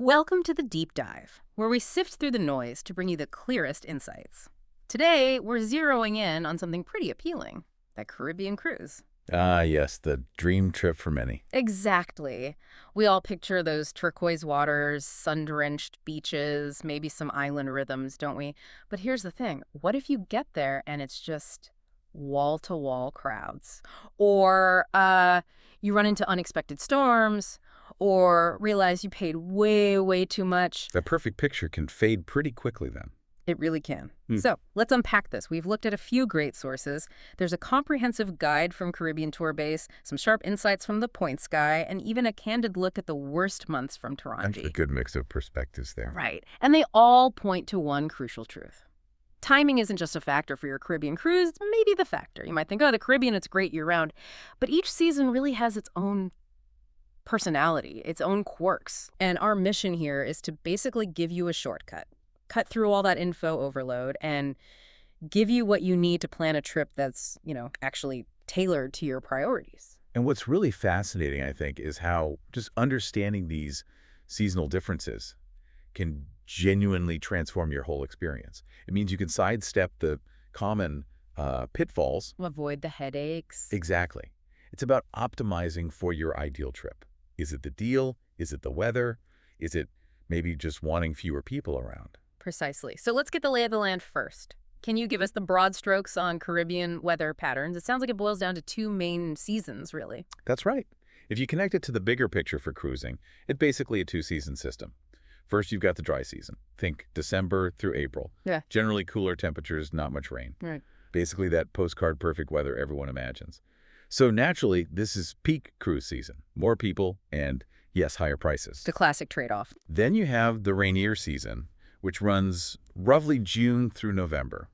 Welcome to the Deep Dive, where we sift through the noise to bring you the clearest insights. Today, we're zeroing in on something pretty appealing, that Caribbean cruise. Ah, yes, the dream trip for many. Exactly. We all picture those turquoise waters, sun-drenched beaches, maybe some island rhythms, don't we? But here's the thing. What if you get there and it's just wall-to-wall crowds? Or you run into unexpected storms, or realize you paid way, way too much. The perfect picture can fade pretty quickly then. It really can. Hmm. So let's unpack this. We've looked at a few great sources. There's a comprehensive guide from Caribbean Tour Base, some sharp insights from the Points Guy, and even a candid look at the worst months from That's a Tarangi. good mix of perspectives there. Right. And they all point to one crucial truth. Timing isn't just a factor for your Caribbean cruise, it's maybe the factor. You might think, oh, the Caribbean, it's great year-round. But each season really has its own personality, its own quirks. And our mission here is to basically give you a shortcut. Cut through all that info overload and give you what you need to plan a trip that's, actually tailored to your priorities. And what's really fascinating, I think, is how just understanding these seasonal differences can genuinely transform your whole experience. It means you can sidestep the common pitfalls. Avoid the headaches. Exactly. It's about optimizing for your ideal trip. Is it the deal? Is it the weather? Is it maybe just wanting fewer people around? Precisely. So let's get the lay of the land first. Can you give us the broad strokes on Caribbean weather patterns? It sounds like it boils down to two main seasons, really. That's right. If you connect it to the bigger picture for cruising, it's basically a two-season system. First, you've got the dry season. Think December through April. Yeah. Generally cooler temperatures, not much rain. Right. Basically that postcard perfect weather everyone imagines. So naturally, this is peak cruise season. More people and, yes, higher prices. The classic trade-off. Then you have the rainier season, which runs roughly June through November.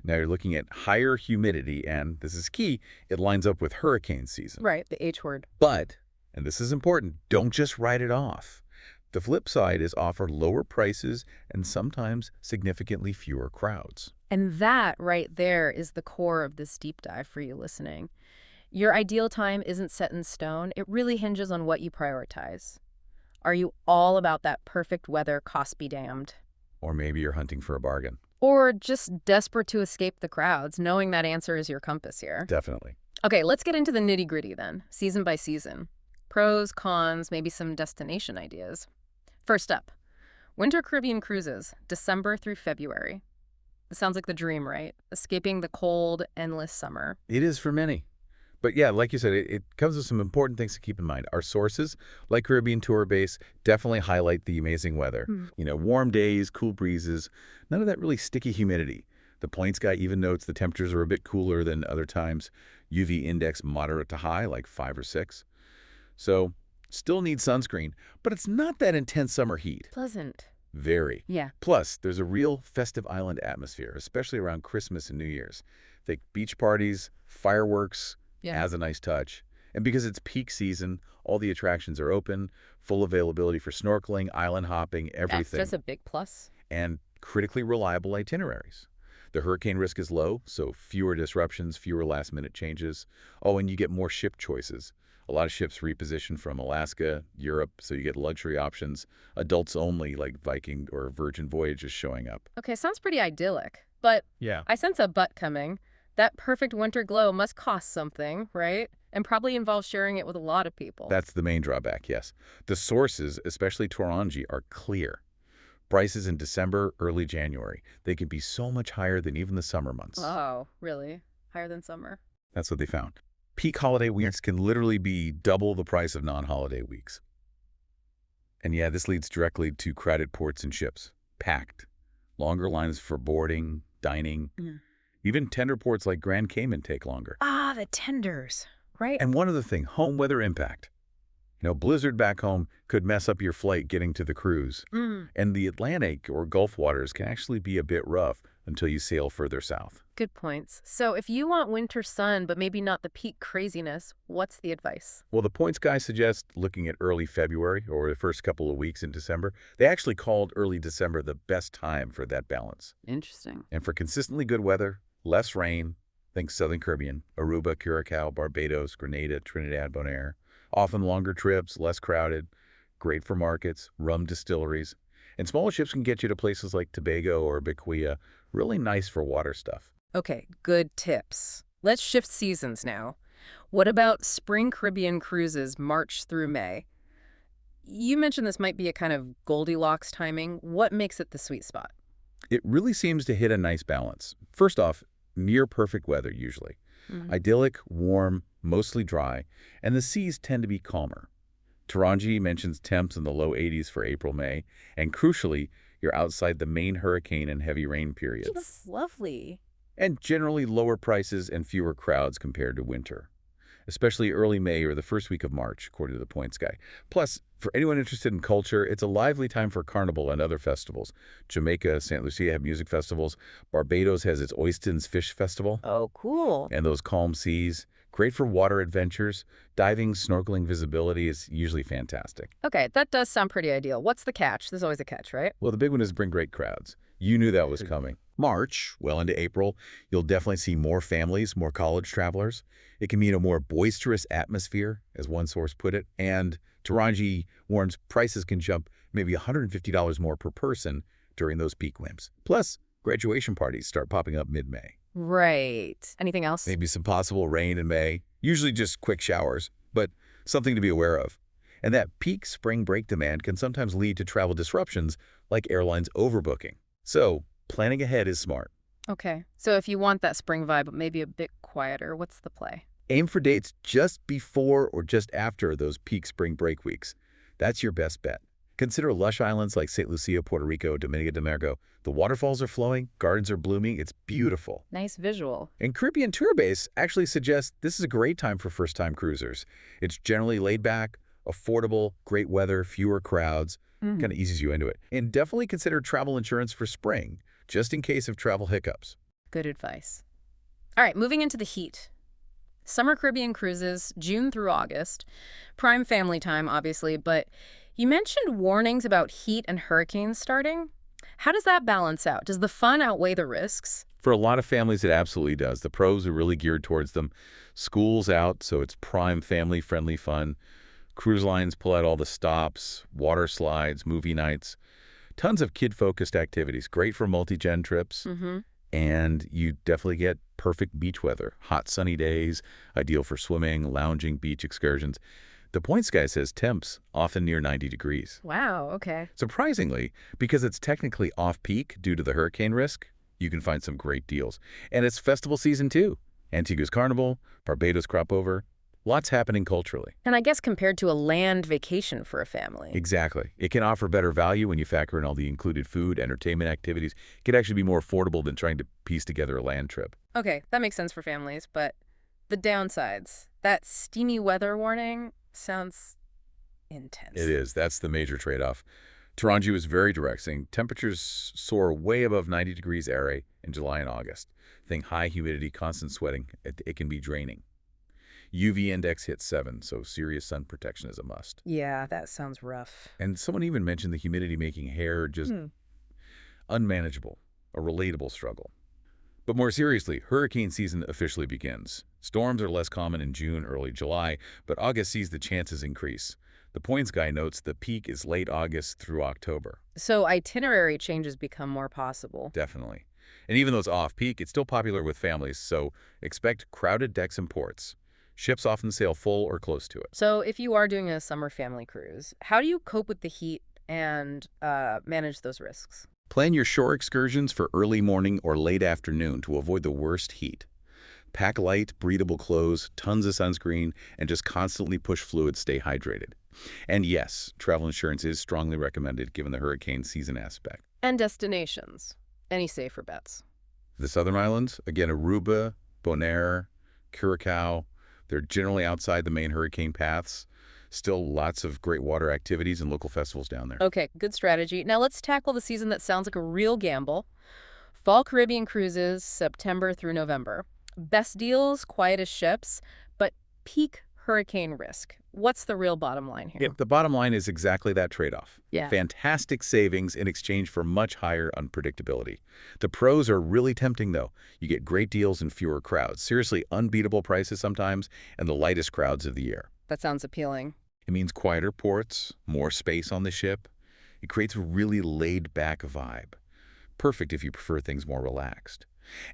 Now you're looking at higher humidity, and this is key, it lines up with hurricane season. Right, the H word. But, and this is important, don't just write it off. The flip side is offer lower prices and sometimes significantly fewer crowds. And that right there is the core of this deep dive for you listening. Your ideal time isn't set in stone. It really hinges on what you prioritize. Are you all about that perfect weather, cost be damned? Or maybe you're hunting for a bargain. Or just desperate to escape the crowds, knowing that answer is your compass here? Definitely. Okay, let's get into the nitty-gritty then, season by season. Pros, cons, maybe some destination ideas. First up, winter Caribbean cruises, December through February. It sounds like the dream, right? Escaping the cold, endless summer. It is for many. But yeah, like you said, it comes with some important things to keep in mind. Our sources, like Caribbean Tour Base, definitely highlight the amazing weather. Warm days, cool breezes, none of that really sticky humidity. The Points Guy even notes the temperatures are a bit cooler than other times. UV index moderate to high, like 5 or 6. So, still need sunscreen, but it's not that intense summer heat. Pleasant. Very. Yeah. Plus, there's a real festive island atmosphere, especially around Christmas and New Year's. Think beach parties, fireworks, as a nice touch. And because it's peak season, all the attractions are open, full availability for snorkeling, island hopping, everything. That's just a big plus. And critically reliable itineraries. The hurricane risk is low, so fewer disruptions, fewer last-minute changes. Oh, and you get more ship choices. A lot of ships reposition from Alaska, Europe, so you get luxury options. Adults only, like Viking or Virgin Voyages showing up. Okay, sounds pretty idyllic. But Yeah. I sense a but coming. That perfect winter glow must cost something, right? And probably involves sharing it with a lot of people. That's the main drawback, yes. The sources, especially Tarangi, are clear. Prices in December, early January. They can be so much higher than even the summer months. Oh, really? Higher than summer? That's what they found. Peak holiday weeks can literally be double the price of non-holiday weeks. And yeah, this leads directly to crowded ports and ships. Packed. Longer lines for boarding, dining. Even tender ports like Grand Cayman take longer. Ah, the tenders, right? And one other thing, home weather impact. Blizzard back home could mess up your flight getting to the cruise. And the Atlantic or Gulf waters can actually be a bit rough until you sail further south. Good points. So if you want winter sun, but maybe not the peak craziness, what's the advice? Well, the Points Guy suggests looking at early February or the first couple of weeks in December. They actually called early December the best time for that balance. Interesting. And for consistently good weather, less rain, think Southern Caribbean, Aruba, Curacao, Barbados, Grenada, Trinidad, Bonaire. Often longer trips, less crowded. great for markets, rum distilleries. And smaller ships can get you to places like Tobago or Bequia, really nice for water stuff. Okay, good tips. Let's shift seasons now. What about spring Caribbean cruises, March through May? You mentioned this might be a kind of Goldilocks timing. What makes it the sweet spot? It really seems to hit a nice balance. First off, near perfect weather usually. Mhm. Idyllic, warm, mostly dry, and the seas tend to be calmer. Tarangi mentions temps in the low 80s for April, May, and crucially, you're outside the main hurricane and heavy rain periods. That's lovely. And generally lower prices and fewer crowds compared to winter, especially early May or the first week of March, according to the Points Guy. Plus, for anyone interested in culture, it's a lively time for Carnival and other festivals. Jamaica, St. Lucia have music festivals. Barbados has its Oistins Fish Festival. Oh, cool. And those calm seas, great for water adventures. Diving, snorkeling, visibility is usually fantastic. Okay, that does sound pretty ideal. What's the catch? There's always a catch, right? Well, the big one is bring great crowds. You knew that was coming. March, well into April, you'll definitely see more families, more college travelers. It can mean a more boisterous atmosphere, as one source put it, and Tarangi warns prices can jump maybe $150 more per person during those peak whims. Plus, graduation parties start popping up mid-May. Right. Anything else? Maybe some possible rain in May, usually just quick showers, but something to be aware of. And that peak spring break demand can sometimes lead to travel disruptions like airlines overbooking. So, planning ahead is smart. Okay. So if you want that spring vibe, but maybe a bit quieter, what's the play? Aim for dates just before or just after those peak spring break weeks. That's your best bet. Consider lush islands like St. Lucia, Puerto Rico, Dominica de Mergo. The waterfalls are flowing, gardens are blooming, it's beautiful. Nice visual. And Caribbean Tour Base actually suggests this is a great time for first-time cruisers. It's generally laid back, affordable, great weather, fewer crowds, kind of eases you into it. And definitely consider travel insurance for spring, just in case of travel hiccups. Good advice. All right, moving into the heat. Summer Caribbean cruises, June through August. Prime family time, obviously, but you mentioned warnings about heat and hurricanes starting. How does that balance out? Does the fun outweigh the risks? For a lot of families, it absolutely does. The pros are really geared towards them. School's out, so it's prime family-friendly fun. Cruise lines pull out all the stops, water slides, movie nights. Tons of kid-focused activities, great for multi-gen trips. And you definitely get perfect beach weather. Hot, sunny days, ideal for swimming, lounging, beach excursions. The Points Guy says temps often near 90 degrees. Wow, okay. Surprisingly, because it's technically off-peak due to the hurricane risk, you can find some great deals. And it's festival season, too. Antigua's Carnival, Barbados crop over. Lots happening culturally. And I guess compared to a land vacation for a family. Exactly. It can offer better value when you factor in all the included food, entertainment activities. It can actually be more affordable than trying to piece together a land trip. Okay, that makes sense for families, but the downsides. That steamy weather warning sounds intense. It is. That's the major trade-off. Tarangi was very direct, saying temperatures soar way above 90 degrees ARE in July and August. Think high humidity, constant sweating. It can be draining. UV index hits 7, so serious sun protection is a must. Yeah, that sounds rough. And someone even mentioned the humidity making hair just unmanageable, a relatable struggle. But more seriously, hurricane season officially begins. Storms are less common in June, early July, but August sees the chances increase. The Points Guy notes the peak is late August through October. So itinerary changes become more possible. Definitely. And even though it's off-peak, it's still popular with families, so expect crowded decks and ports. Ships often sail full or close to it. So if you are doing a summer family cruise, how do you cope with the heat and manage those risks? Plan your shore excursions for early morning or late afternoon to avoid the worst heat. Pack light, breathable clothes, tons of sunscreen, and just constantly push fluids, stay hydrated. And yes, travel insurance is strongly recommended given the hurricane season aspect. And destinations. Any safer bets? The southern islands, again, Aruba, Bonaire, Curacao, they're generally outside the main hurricane paths. Still lots of great water activities and local festivals down there. Okay, good strategy. Now let's tackle the season that sounds like a real gamble. Fall Caribbean cruises, September through November. Best deals, quietest ships, but peak hurricane risk. What's the real bottom line here? The bottom line is exactly that trade-off. Yeah. Fantastic savings in exchange for much higher unpredictability. The pros are really tempting, though. You get great deals and fewer crowds. Seriously, unbeatable prices sometimes, and the lightest crowds of the year. That sounds appealing. It means quieter ports, more space on the ship. It creates a really laid-back vibe. Perfect if you prefer things more relaxed.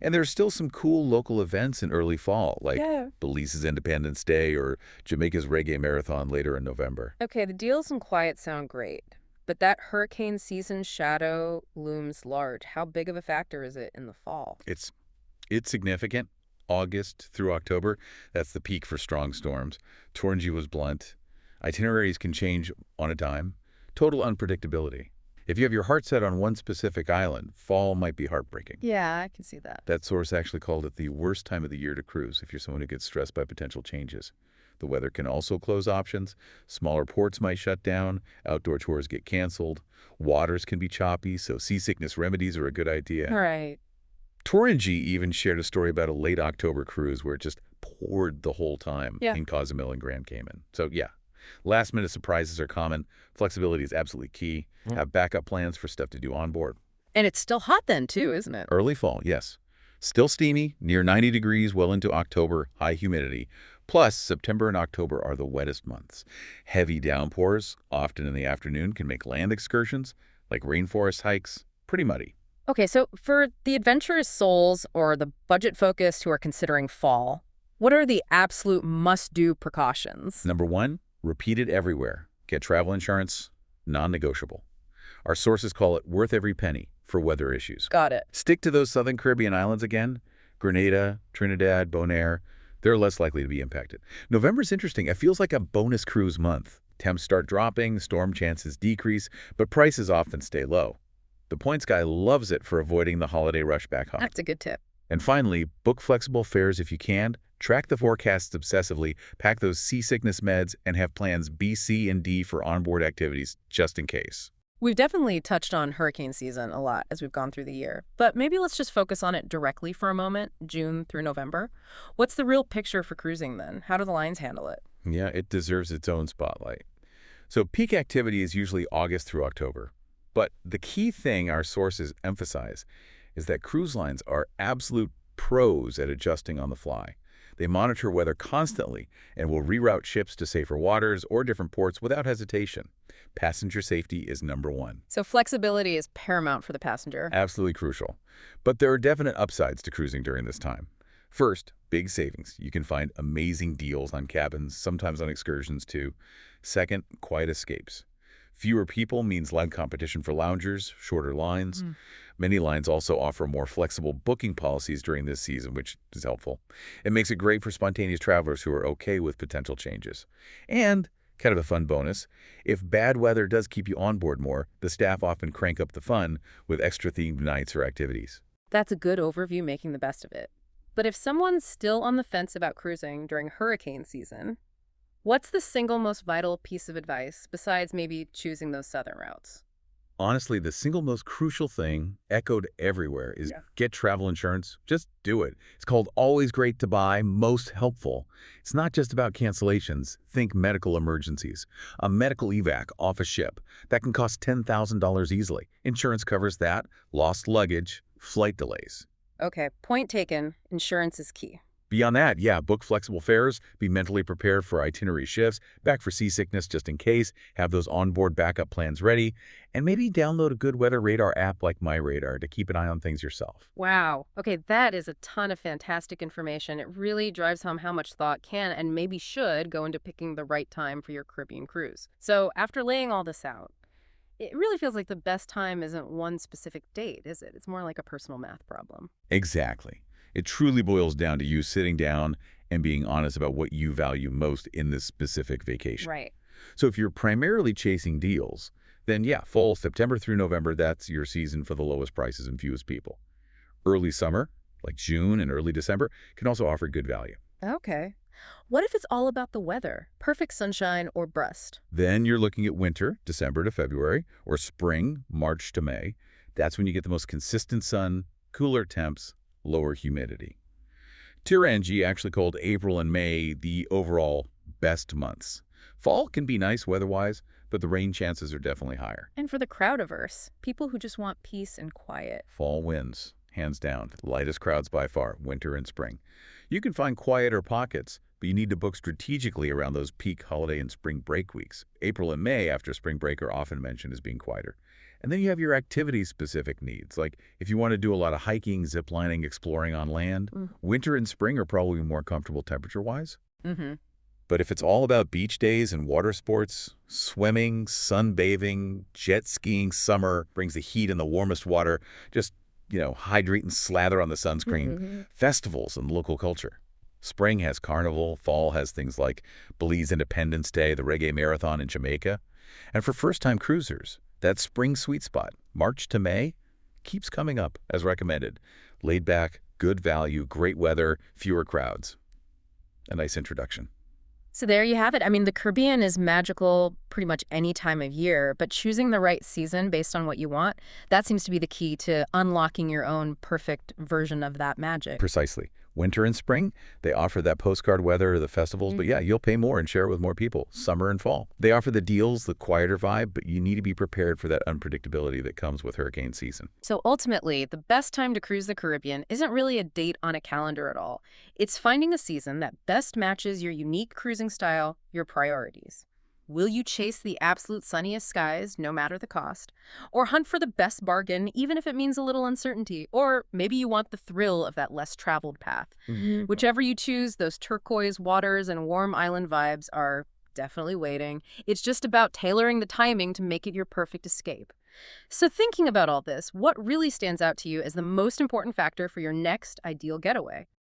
And there's still some cool local events in early fall, like Yeah. Belize's Independence Day or Jamaica's Reggae Marathon later in November. Okay, the deals and quiet sound great, but that hurricane season shadow looms large. How big of a factor is it in the fall? It's It's significant. August through October, that's the peak for strong storms. Torrengey was blunt. Itineraries can change on a dime. Total unpredictability. If you have your heart set on one specific island, fall might be heartbreaking. Yeah, I can see that. That source actually called it the worst time of the year to cruise if you're someone who gets stressed by potential changes. The weather can also close options. Smaller ports might shut down. Outdoor tours get canceled. Waters can be choppy, so seasickness remedies are a good idea. All right. Torrengey even shared a story about a late October cruise where it just poured the whole time Yeah. in Cozumel and Grand Cayman. So yeah, last-minute surprises are common. Flexibility is absolutely key. Have backup plans for stuff to do on board. And it's still hot then, too, isn't it? Early fall, yes. Still steamy, near 90 degrees well into October, high humidity. Plus, September and October are the wettest months. Heavy downpours, often in the afternoon, can make land excursions, like rainforest hikes, pretty muddy. Okay, so for the adventurous souls or the budget-focused who are considering fall, what are the absolute must-do precautions? Number one, repeat it everywhere. Get travel insurance, non-negotiable. Our sources call it worth every penny for weather issues. Got it. Stick to those southern Caribbean islands again. Grenada, Trinidad, Bonaire, they're less likely to be impacted. November's interesting. It feels like a bonus cruise month. Temps start dropping, storm chances decrease, but prices often stay low. The points guy loves it for avoiding the holiday rush back home. That's a good tip. And finally, book flexible fares if you can. Track the forecasts obsessively, pack those seasickness meds, and have plans B, C, and D for onboard activities just in case. We've definitely touched on hurricane season a lot as we've gone through the year, but maybe let's just focus on it directly for a moment, June through November. What's the real picture for cruising then? How do the lines handle it? Yeah, it deserves its own spotlight. So peak activity is usually August through October. But the key thing our sources emphasize is that cruise lines are absolute pros at adjusting on the fly. They monitor weather constantly and will reroute ships to safer waters or different ports without hesitation. Passenger safety is number one. So flexibility is paramount for the passenger. Absolutely crucial. But there are definite upsides to cruising during this time. First, big savings. You can find amazing deals on cabins, sometimes on excursions too. Second, quiet escapes. Fewer people means light competition for loungers, shorter lines. Many lines also offer more flexible booking policies during this season, which is helpful. It makes it great for spontaneous travelers who are okay with potential changes. And, kind of a fun bonus, if bad weather does keep you on board more, the staff often crank up the fun with extra themed nights or activities. That's a good overview, making the best of it. But if someone's still on the fence about cruising during hurricane season, what's the single most vital piece of advice besides maybe choosing those southern routes? Honestly, the single most crucial thing, echoed everywhere, is get travel insurance. Just do it. It's called always great to buy, most helpful. It's not just about cancellations. Think medical emergencies. A medical evac off a ship. That can cost $10,000 easily. Insurance covers that, lost luggage, flight delays. Okay, point taken. Insurance is key. Beyond that, yeah, book flexible fares, be mentally prepared for itinerary shifts, back for seasickness just in case, have those onboard backup plans ready, and maybe download a good weather radar app like MyRadar to keep an eye on things yourself. Wow. Okay, that is a ton of fantastic information. It really drives home how much thought can and maybe should go into picking the right time for your Caribbean cruise. So after laying all this out, it really feels like the best time isn't one specific date, is it? It's more like a personal math problem. Exactly. It truly boils down to you sitting down and being honest about what you value most in this specific vacation. Right. So if you're primarily chasing deals, then yeah, fall, September through November, that's your season for the lowest prices and fewest people. Early summer, like June and early December, can also offer good value. Okay. What if it's all about the weather? Perfect sunshine or bust? Then you're looking at winter, December to February, or spring, March to May. That's when you get the most consistent sun, cooler temps, lower humidity. Tirangee actually called April and May the overall best months. Fall can be nice weather-wise, but the rain chances are definitely higher. And for the crowd-averse, people who just want peace and quiet. Fall wins, hands down. Lightest crowds by far, winter and spring. You can find quieter pockets, but you need to book strategically around those peak holiday and spring break weeks. April and May after spring break are often mentioned as being quieter. And then you have your activity-specific needs, like if you want to do a lot of hiking, ziplining, exploring on land. Winter and spring are probably more comfortable temperature-wise. Mm-hmm. But if it's all about beach days and water sports, swimming, sunbathing, jet skiing, summer brings the heat and the warmest water, just, hydrate and slather on the sunscreen, festivals and local culture. Spring has Carnival, fall has things like Belize Independence Day, the Reggae Marathon in Jamaica. And for first-time cruisers, that spring sweet spot, March to May, keeps coming up as recommended. Laid back, good value, great weather, fewer crowds. A nice introduction. So there you have it. I mean, the Caribbean is magical pretty much any time of year, but choosing the right season based on what you want, that seems to be the key to unlocking your own perfect version of that magic. Precisely. Winter and spring, they offer that postcard weather or the festivals, but yeah, you'll pay more and share it with more people. Summer and fall, they offer the deals, the quieter vibe, but you need to be prepared for that unpredictability that comes with hurricane season. So ultimately, the best time to cruise the Caribbean isn't really a date on a calendar at all. It's finding a season that best matches your unique cruising style, your priorities. Will you chase the absolute sunniest skies, no matter the cost? Or hunt for the best bargain, even if it means a little uncertainty? Or maybe you want the thrill of that less traveled path. Whichever you choose, those turquoise waters and warm island vibes are definitely waiting. It's just about tailoring the timing to make it your perfect escape. So thinking about all this, what really stands out to you as the most important factor for your next ideal getaway?